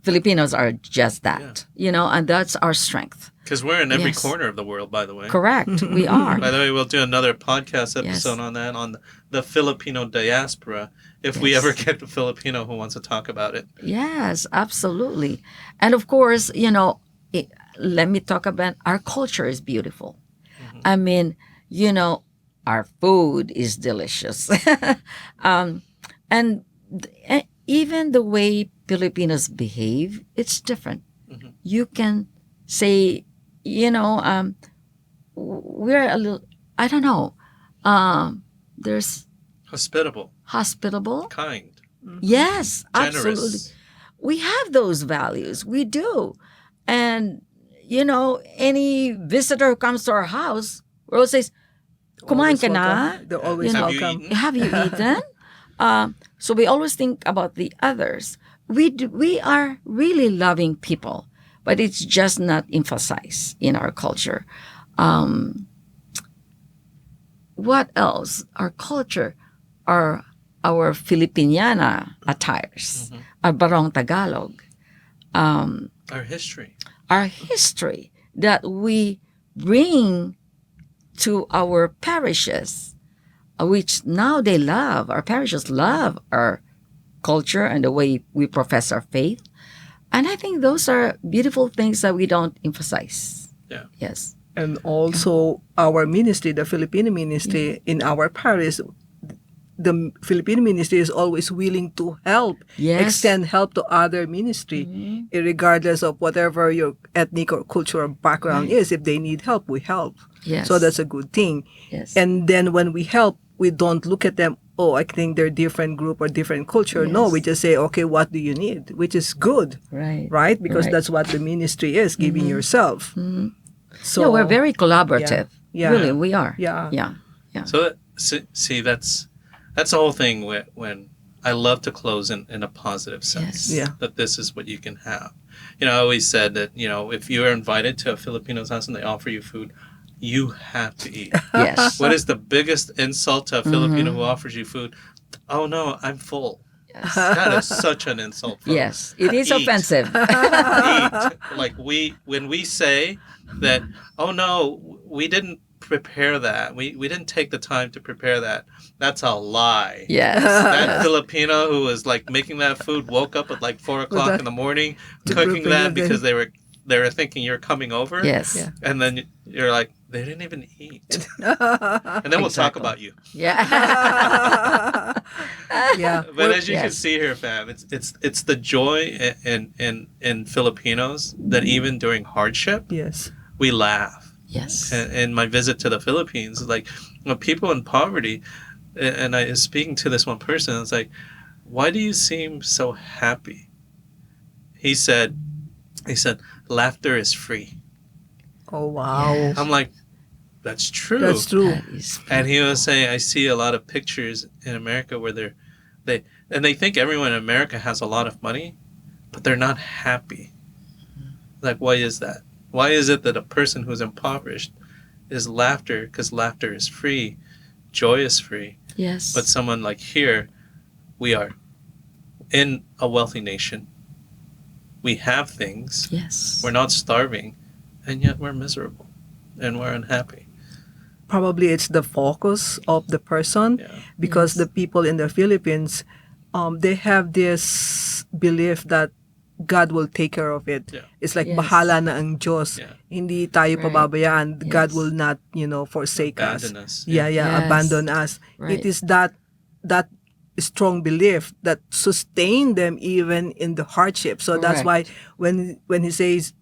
Filipinos are just that, and that's our strength. Because we're in every Yes. corner of the world, by the way. Correct, we are. By the way, we'll do another podcast Yes. episode on that, on the Filipino diaspora, if we Yes. ever get a Filipino who wants to talk about it. Yes, absolutely. And of course, let me talk about our culture is beautiful. I mean, our food is delicious. And even the way Filipinos behave, it's different. You can say, we're a little, I don't know, there's Hospitable, hospitable. kind, Yes, generous. absolutely. We have those values. We do. And, any visitor who comes to our house, we always say, Kumain Always ka na? welcome. They're always Have you welcome. eaten? Have you eaten? So we always think about the others. We are really loving people, but it's just not emphasized in our culture. What else? Our culture, our Filipiniana attires, our Barong Tagalog, Our history. our history that we bring to our parishes, which now they love. Our parishes love our culture and the way we profess our faith. And I think those are beautiful things that we don't emphasize. Yeah. Yes. And also our ministry, the Filipino ministry in our parish, the Filipino ministry is always willing to help, Yes. extend help to other ministry, regardless of whatever your ethnic or cultural background is. If they need help, we help. Yes. So that's a good thing. Yes. And then when we help, we don't look at them, oh, I think they're different group or different culture. No, Yes. we just say, okay, what do you need? Which is good, right. right? Because Right. that's what the ministry is, giving yourself. So Yeah, we're very collaborative. Yeah. Really, we are. Yeah. Yeah. So see, that's the whole thing. When I love to close in a positive sense. Yes. Yeah. That this is what you can have. I always said that if you are invited to a Filipino's house and they offer you food, you have to eat. Yes. What is the biggest insult to a Filipino who offers you food? Oh no, I'm full. Yes. That is such an insult. folks. Yes. It is Eat. offensive. Eat. Like when we say that, oh no, we didn't prepare that. We didn't take the time to prepare that. That's a lie. Yes. That Filipino who was like making that food woke up at like 4 o'clock in the morning cooking prepare that the- because they were thinking you're coming over. Yes. Yeah. And then you're like, they didn't even eat. And then we'll talk Exactly. about you. Yeah. Yeah. But as you can Yes. see here, fam, it's the joy in Filipinos that even during hardship Yes. we laugh. Yes. In my visit to the Philippines, like people in poverty, and I was speaking to this one person. It's like, why do you seem so happy? He said, laughter is free. Oh, wow. Yes. I'm like, that's true. That's true. That is And he was saying, I see a lot of pictures in America where they think everyone in America has a lot of money, but they're not happy. Like, why is that? Why is it that a person who's impoverished is laughter? Because laughter is free, joy is free. Yes. But someone like here, we are in a wealthy nation. We have things. yes. We're not starving, and yet we're miserable and we're unhappy. Probably it's the focus of the person Yeah. because Yes. the people in the Philippines, they have this belief that God will take care of it. Yeah. It's like Yes. bahala na ang Diyos. Yeah. Hindi tayo Right. pababayaan. God Yes. will not, forsake Abandon us. us. Yeah, Yes. abandon us. Right. It is that strong belief that sustain them even in the hardship. So that's why Correct. when he says,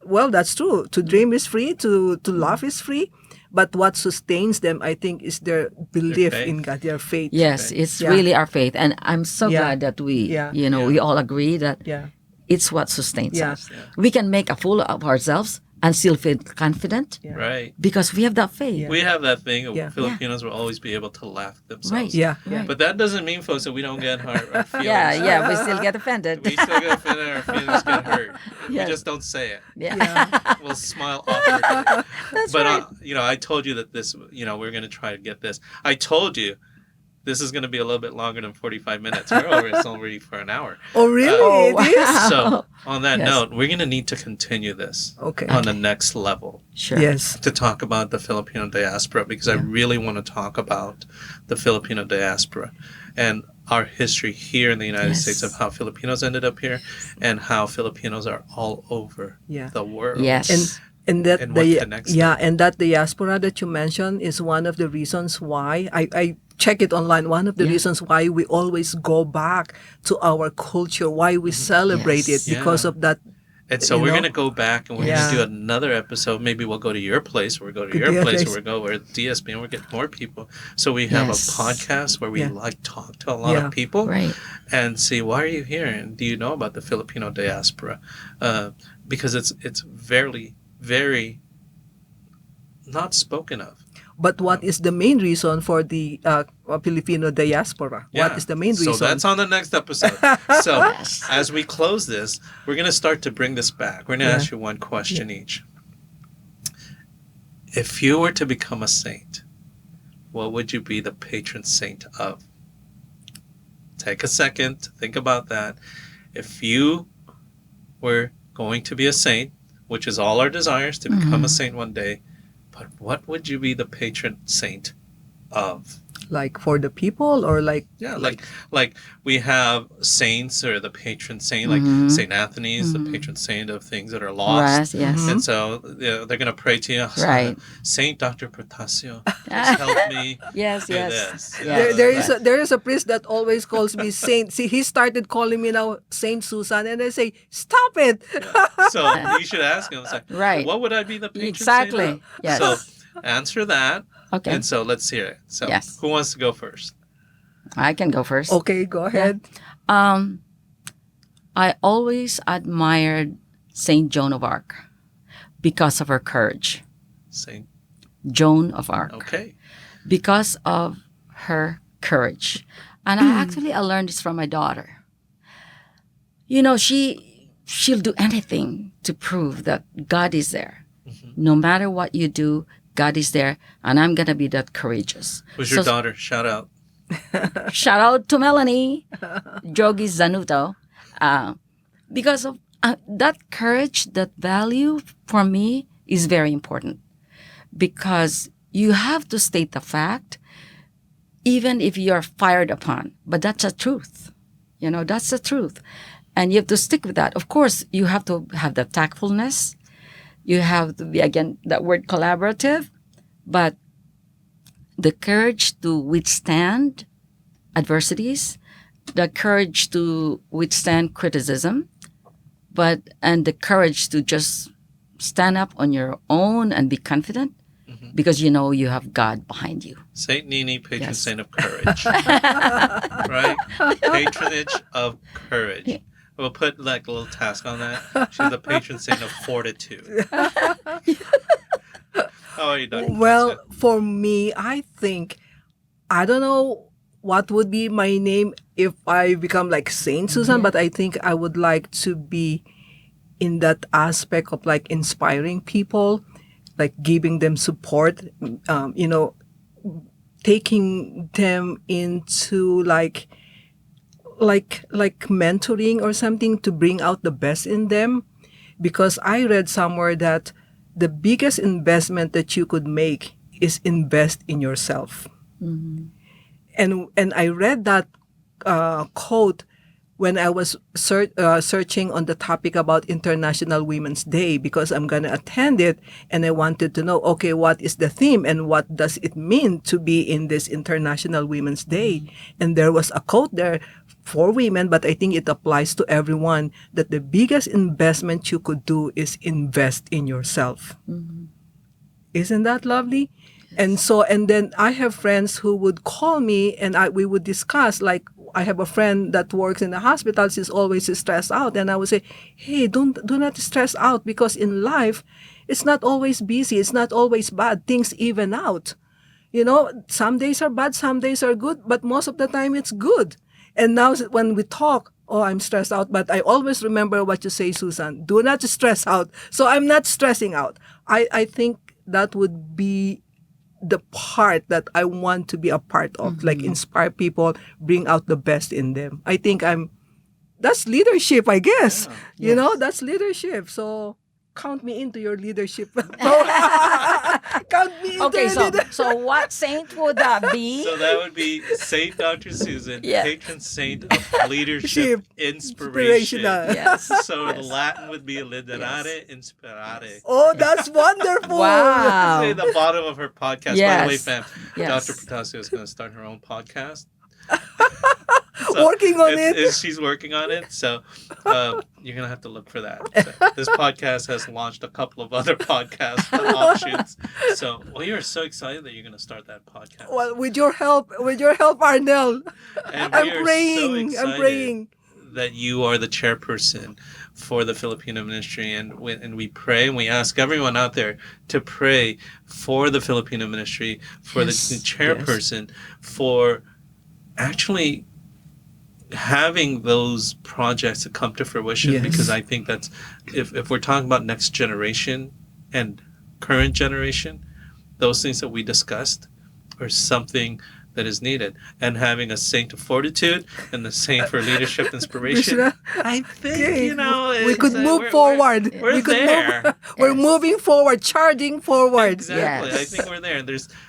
well, that's true. To dream is free, to laugh is free. But what sustains them, I think, is their belief faith. in God, their faith. Yes, it's Yeah. really our faith, and I'm so Yeah. glad that we, Yeah. we all agree that Yeah. it's what sustains Yeah. us. We can make a fool of ourselves and still feel confident Yeah. Right. because we have that faith. Yeah. We have that thing of Yeah. Filipinos will always be able to laugh themselves. Right. Yeah. Right. But that doesn't mean, folks, that we don't get our feelings. Yeah, we still get offended. We still get offended, our feelings get hurt. Yes. We just don't say it. yeah. We'll smile awkwardly. That's But right. I told you that this, we're going to try to get this. I told you this is going to be a little bit longer than 45 minutes. It's already for an hour. Oh, really? Oh, It is? wow. So on that Yes. note, we're going to need to continue this Okay. on the next level Sure. Yes. to talk about the Filipino diaspora, because I really want to talk about the Filipino diaspora and our history here in the United Yes. States of how Filipinos ended up here and how Filipinos are all over Yeah. the world. Yes. And that And what connects and that diaspora that you mentioned is one of the reasons why I check it online. One of the reasons why we always go back to our culture, why we celebrate Yes. it because Yeah. of that. And so You we're know? going to go back and we're Yeah. going to do another episode. Maybe we'll go to your place, or we'll go to Could your be a place, place. or we'll go where DSB, and we'll get more people. So we have Yes. a podcast where we Yeah. talk to a lot Yeah. of people Right. and see, why are you here? And do you know about the Filipino diaspora? Because it's very, very not spoken of. But what is the main reason for the Filipino diaspora? Yeah. What is the main reason? So that's on the next episode. So as we close this, we're going to start to bring this back. We're going to ask you one question each. If you were to become a saint, what would you be the patron saint of? Take a second to think about that. If you were going to be a saint, which is all our desires to become a saint one day, but what would you be the patron saint of? Like for the people, or like Like we have saints, or the patron saint, like Saint Anthony is the patron saint of things that are lost. Yes. And so they're going to pray to you. Right. Saint Dr. Protacio, please help me Yes, do yes. this. Yeah. there is a priest that always calls me Saint. See, he started calling me now Saint Susan, and I say, stop it. So you should ask him. It's like, Right. what would I be the patron Exactly. saint of? Yes. So answer that. Okay. And so let's hear it. So Yes. who wants to go first? I can go first. Okay, go ahead. I always admired Saint Joan of Arc because of her courage. Saint. Joan of Arc. Okay. Because of her courage. And I learned this from my daughter. You know, she'll do anything to prove that God is there. No matter what you do, God is there, and I'm going to be that courageous. Who's your daughter? Shout out. Shout out to Melanie, Dyogi Zanuto. Because of that courage, that value for me is very important. Because you have to state the fact, even if you're fired upon. But that's the truth. You know, that's the truth. And you have to stick with that. Of course, you have to have the tactfulness. You have to be, again, that word collaborative, but the courage to withstand adversities, the courage to withstand criticism, and the courage to just stand up on your own and be confident because you know you have God behind you. Saint Nini, patron Yes. saint of courage. Right? Patronage of courage. We'll put like a little task on that. She's the patron saint of fortitude. How are you, Dr. Well, Protacio? for me, I think, I don't know what would be my name if I become like Saint Susan, but I think I would like to be in that aspect of like inspiring people, like giving them support, taking them into like mentoring or something to bring out the best in them. Because I read somewhere that the biggest investment that you could make is invest in yourself. And I read that quote when I was searching on the topic about International Women's Day, because I'm going to attend it, and I wanted to know, okay, what is the theme and what does it mean to be in this International Women's Day? And there was a quote there for women, but I think it applies to everyone, that the biggest investment you could do is invest in yourself. Isn't that lovely? And then I have friends who would call me and we would discuss, like, I have a friend that works in the hospital. She's always stressed out. And I would say, hey, do not stress out, because in life, it's not always busy. It's not always bad. Things even out. You know, some days are bad, some days are good, but most of the time it's good. And now when we talk, oh, I'm stressed out, but I always remember what you say, Susan. Do not stress out. So I'm not stressing out. I think that would be the part that I want to be a part of, like inspire people, bring out the best in them. I think that's leadership, I guess. Yeah. You know, that's leadership. So count me into your leadership. Count me into Okay, your leadership. so what saint would that be? So that would be Saint Dr. Susan, Yeah. patron saint of leadership, inspiration. Inspirational. Yes. So the Latin would be liderare inspirare. Oh, that's wonderful. Wow. Say the bottom of her podcast. By the way, Yes. fam, Yes. Dr. Protacio is going to start her own podcast. Working on it. She's working on it. So you're going to have to look for that. So, this podcast has launched a couple of other podcast offshoots. So, you're so excited that you're going to start that podcast. Well, with your help, Arnel. And we I'm are praying. So I'm excited praying. that you are the chairperson for the Filipino ministry, and we pray, and we ask everyone out there to pray for the Filipino ministry, for Yes, the chairperson, for actually having those projects to come to fruition. Yes. Because I think that's, if we're talking about next generation and current generation, those things that we discussed are something that is needed. And having a saint of fortitude and the saint for leadership inspiration, I think, Okay, we it's, could move forward. We're We could there. move. We're moving forward, charging forward. Exactly. Yes. I think we're there.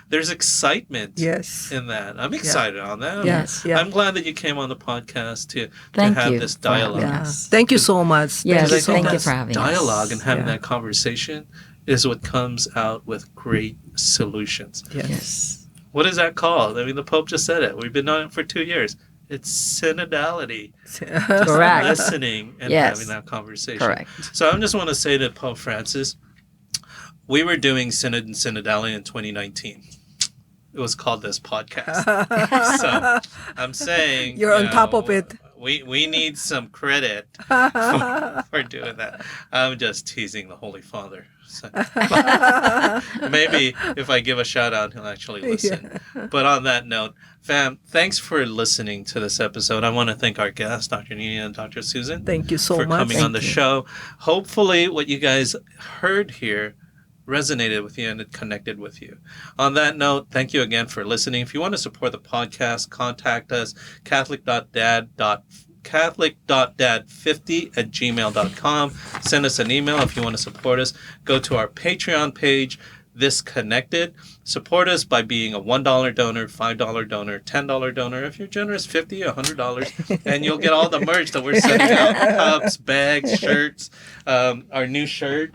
There's excitement Yes. in that. I'm excited on that. Yes. Yeah. I'm glad that you came on the podcast to Thank have you this for having dialogue. us. Thank you so much. Yes, Because I think thank you that's for having us. dialogue and having Yeah. that conversation is what comes out with great solutions. Yes. Yes. What is that called? I mean, the Pope just said it. We've been on it for 2 years. It's synodality. Correct. Listening and Yes. having that conversation. Correct. So I just want to say to Pope Francis, we were doing Synod and Synodality in 2019. It was called this podcast. So I'm saying You're on top of it. We need some credit for doing that. I'm just teasing the Holy Father. So, maybe if I give a shout out, he'll actually listen. But on that note, fam, thanks for listening to this episode. I want to thank our guests, Dr. Nini and Dr. Susan, Thank you so for much. coming on the show. Hopefully, what you guys heard here resonated with you and it connected with you. On that note, thank you again for listening. If you want to support the podcast, contact us, catholic.dad50@gmail.com. Send us an email if you want to support us. Go to our Patreon page, This Connected. Support us by being a $1 donor, $5 donor, $10 donor. If you're generous, $50, $100, and you'll get all the merch that we're sending out: cups, bags, shirts. Our new shirt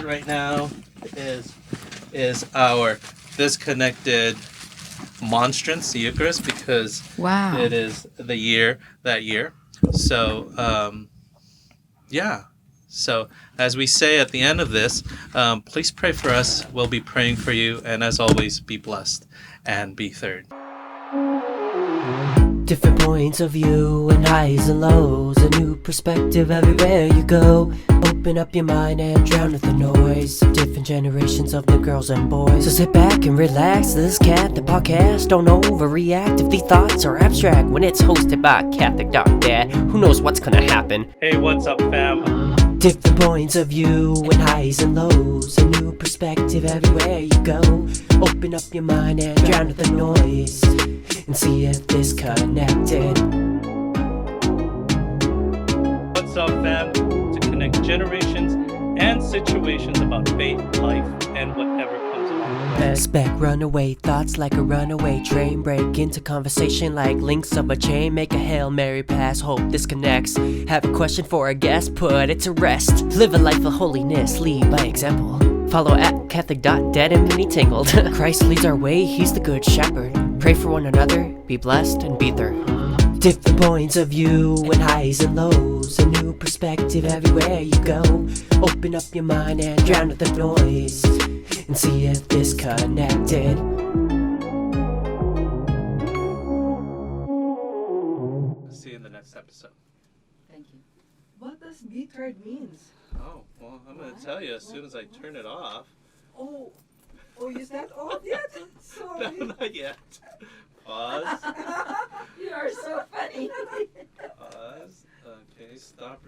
right now is our This Connected Monstrance, the Eucharist, because Wow. it is that year. So, yeah. So, as we say at the end of this, please pray for us. We'll be praying for you. And as always, be blessed and be third. Different points of view and highs and lows, a new perspective everywhere you go. Open up your mind and drown out the noise of different generations of the girls and boys. So sit back and relax, this cat, the podcast. Don't overreact if the thoughts are abstract. When it's hosted by Catholic Dad, who knows what's gonna happen? Hey, what's up, fam? Different points of view and highs and lows, a new perspective everywhere you go. Open up your mind and drown out the noise and see if this connected. What's up, fam? To connect generations and situations about faith, life, and whatever comes along the way. Expect runaway thoughts like a runaway train. Break into conversation like links of a chain. Make a Hail Mary pass, hope this connects. Have a question for a guest, put it to rest. Live a life of holiness, lead by example. Follow at Catholic.Dad and Mini Tangled. Christ leads our way, he's the good shepherd. Pray for one another, be blessed and be third. Different points of view and highs and lows, a new perspective everywhere you go. Open up your mind and drown out the noise and see if this connected. See you in the next episode. Thank you. What does be third means? Oh, well, I'm going to tell you as soon as I turn it off. Oh, is that off yet? Sorry. No, not yet. Pause. You are so funny. Pause. Okay, stop.